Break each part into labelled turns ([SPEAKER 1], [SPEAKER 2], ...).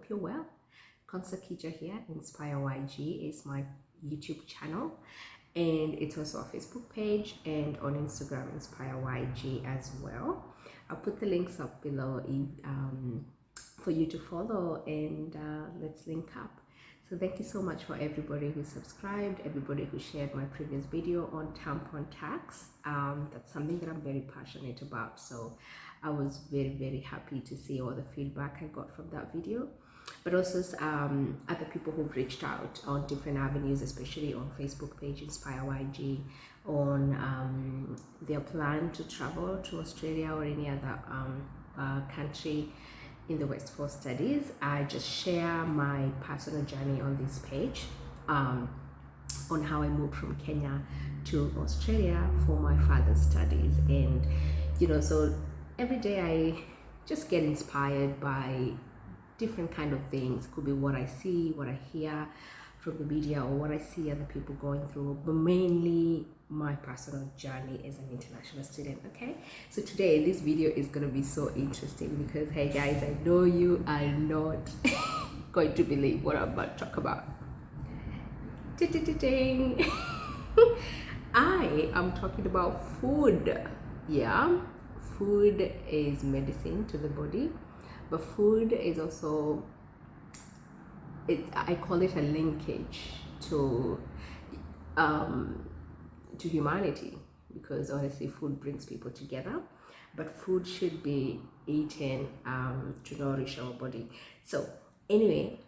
[SPEAKER 1] you're well. Kija here. Inspire YG is my YouTube channel, and it's also a Facebook page, and on Instagram Inspire YG as well. I'll put the links up below for you to follow, and let's link up. So thank you so much for everybody who subscribed, everybody who shared my previous video on tampon tax. That's something that I'm very passionate about. So I was very happy to see all the feedback I got from that video. But also other people who've reached out on different avenues, especially on Facebook page Inspire YG, on their plan to travel to Australia or any other country in the West for studies. I just share my personal journey on this page on how I moved from Kenya to Australia for my further studies. And so every day I just get inspired by different kind of things. Could be what I see, what I hear from the media, or what I see other people going through, but mainly my personal journey as an international student. Okay, so today this video is going to be so interesting because, hey guys, I know you are not going to believe what I'm about to talk about. I am talking about food. Yeah, food is medicine to the body, but food is also, I call it a linkage to humanity, because honestly food brings people together, but food should be eaten to nourish our body. So anyway,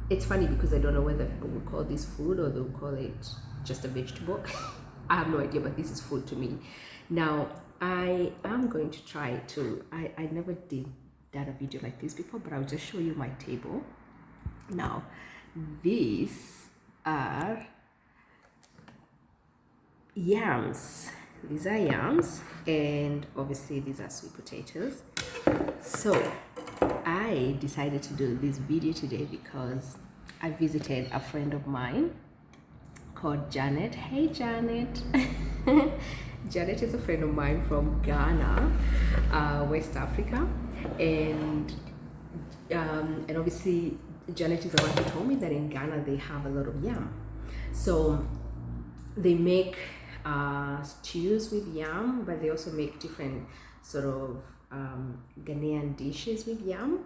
[SPEAKER 1] it's funny because I don't know whether people will call this food or they'll call it just a vegetable. I have no idea, but this is food to me. Now I am going to try to, I never did a video like this before, but I'll just show you my table. Now these are yams. These are yams, and obviously these are sweet potatoes. So I decided to do this video today because I visited a friend of mine called Janet. Hey Janet. Janet is a friend of mine from Ghana, West Africa, and obviously Janet is the one who told me that in Ghana they have a lot of yam. So they make stews with yam, but they also make different sort of Ghanaian dishes with yam.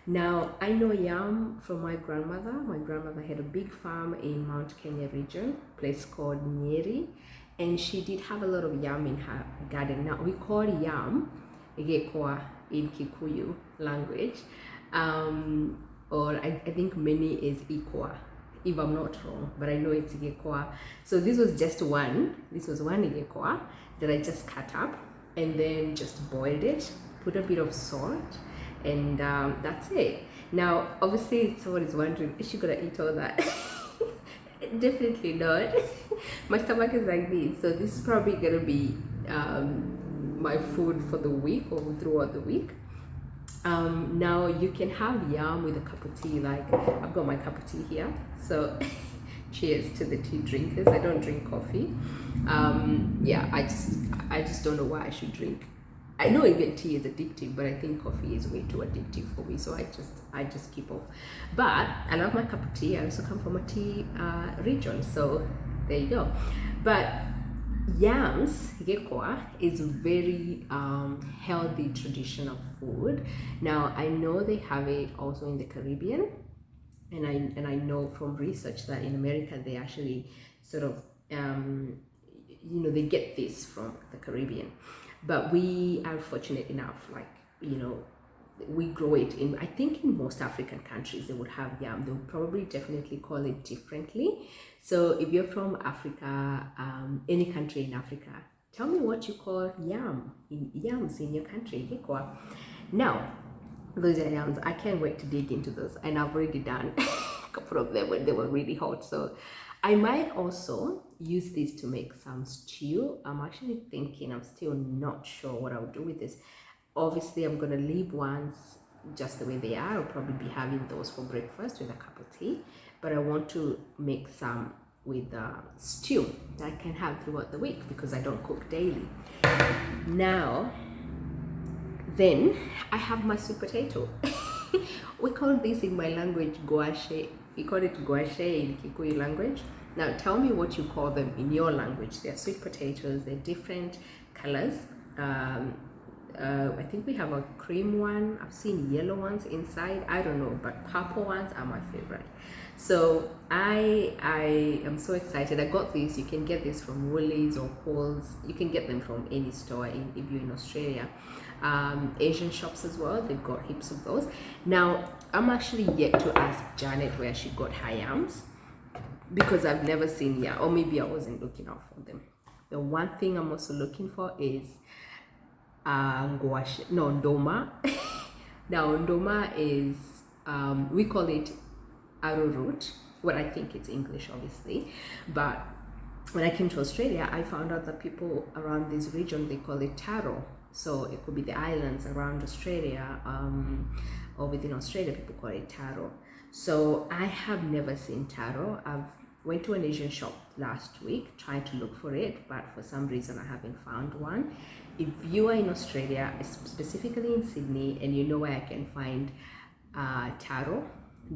[SPEAKER 1] Now I know yam from my grandmother. My grandmother had a big farm in Mount Kenya region, place called Nyeri, and she did have a lot of yam in her garden. Now we call yam igekwa in Kikuyu language, or I think many is ikwa, if I'm not wrong, but I know it's igekwa. So this was just one. This was one igekwa that I just cut up and then just boiled it, put a bit of salt, and that's it. Now obviously someone is wondering, is she gonna eat all that? Definitely not. My stomach is like this, so this is probably gonna be my food for the week or throughout the week. Now you can have yam with a cup of tea. Like I've got my cup of tea here, so cheers to the tea drinkers. I don't drink coffee. Yeah, I just don't know why I should drink. I know even tea is addictive, but I think coffee is way too addictive for me, so I just keep off. But I love my cup of tea. I also come from a tea region, so there you go. But yams, gekwa, is very healthy traditional food. Now I know they have it also in the Caribbean, and I know from research that in America they actually sort of they get this from the Caribbean. But we are fortunate enough, like, we grow it in, I think in most African countries they would have yam. They'll probably definitely call it differently. So if you're from Africa, any country in Africa, tell me what you call yams in your country. Now those are yams. I can't wait to dig into those, and I've already done a couple of them when they were really hot. So I might also use this to make some stew. I'm actually thinking, I'm still not sure what I'll do with this. Obviously I'm gonna leave ones just the way they are. I'll probably be having those for breakfast with a cup of tea, but I want to make some with stew that I can have throughout the week because I don't cook daily. Now then I have my sweet potato. We call this in my language gouache. We call it gouache in Kikuyu language. Now tell me what you call them in your language. They're sweet potatoes. They're different colors. I think we have a cream one. I've seen yellow ones inside. I don't know, but purple ones are my favorite. So I am so excited. I got this. You can get this from Woolies or Coles. You can get them from any store if you're in Australia. Asian shops as well. They've got heaps of those. Now I'm actually yet to ask Janet where she got her yams, because I've never seen yam, or maybe I wasn't looking out for them. The one thing I'm also looking for is gouache, no, ndoma. Now ndoma is we call it arrowroot. Well, I think it's English, obviously, but when I came to Australia, I found out that people around this region, they call it taro. So it could be the islands around Australia, or within Australia, people call it taro. So I have never seen taro. I've went to an Asian shop last week trying to look for it, but for some reason I haven't found one. If you are in Australia, specifically in Sydney, and you know where I can find taro,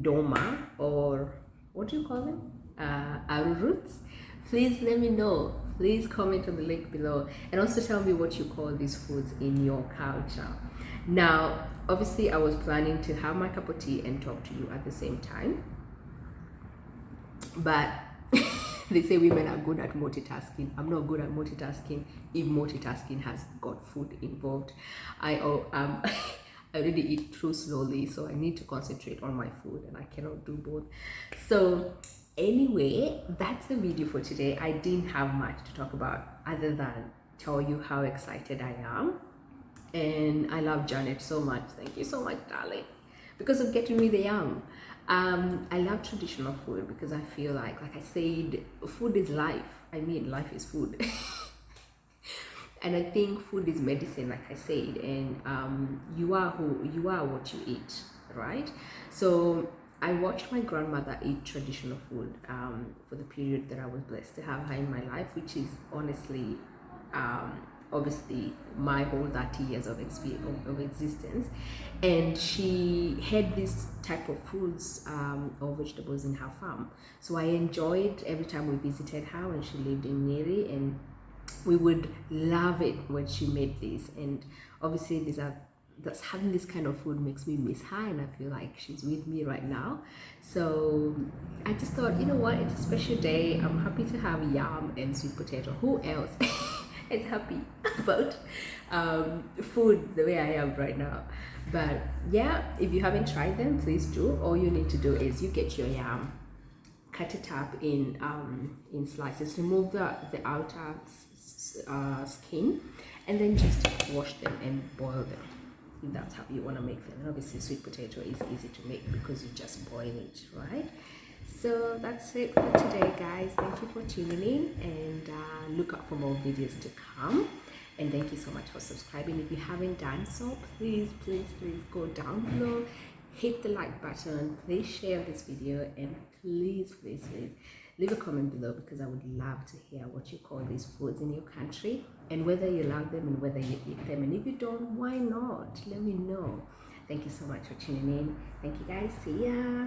[SPEAKER 1] doma, or what do you call them? Arrowroots, please let me know. Please comment on the link below, and also tell me what you call these foods in your culture. Now, obviously, I was planning to have my cup of tea and talk to you at the same time, but they say women are good at multitasking. I'm not good at multitasking if multitasking has got food involved. I already eat too slowly, so I need to concentrate on my food, and I cannot do both. So anyway, that's the video for today. I didn't have much to talk about other than tell you how excited I am, and I love Janet so much. Thank you so much, darling, because of getting me the yam. I love traditional food because I feel like I said, food is life. I mean, life is food. And I think food is medicine, like I said, and you are what you eat, right? So I watched my grandmother eat traditional food for the period that I was blessed to have her in my life, which is honestly obviously my whole 30 years of existence. And she had this type of foods or vegetables in her farm, so I enjoyed every time we visited her when she lived in Nyeri, and we would love it when she made this. And obviously having this kind of food makes me miss her, and I feel like she's with me right now. So I just thought, you know what, it's a special day. I'm happy to have yam and sweet potato. Who else is happy about food the way I am right now? But yeah, if you haven't tried them, please do. All you need to do is you get your yam, cut it up in slices, remove the outer skin, and then just wash them and boil them, if that's how you want to make them. And obviously sweet potato is easy to make because you just boil it, right? So that's it for today, guys. Thank you for tuning in, and look out for more videos to come. And thank you so much for subscribing. If you haven't done so, please go down below, hit the like button, please share this video, and please leave a comment below, because I would love to hear what you call these foods in your country, and whether you love them and whether you eat them. And if you don't, why not? Let me know. Thank you so much for tuning in. Thank you, guys. See ya.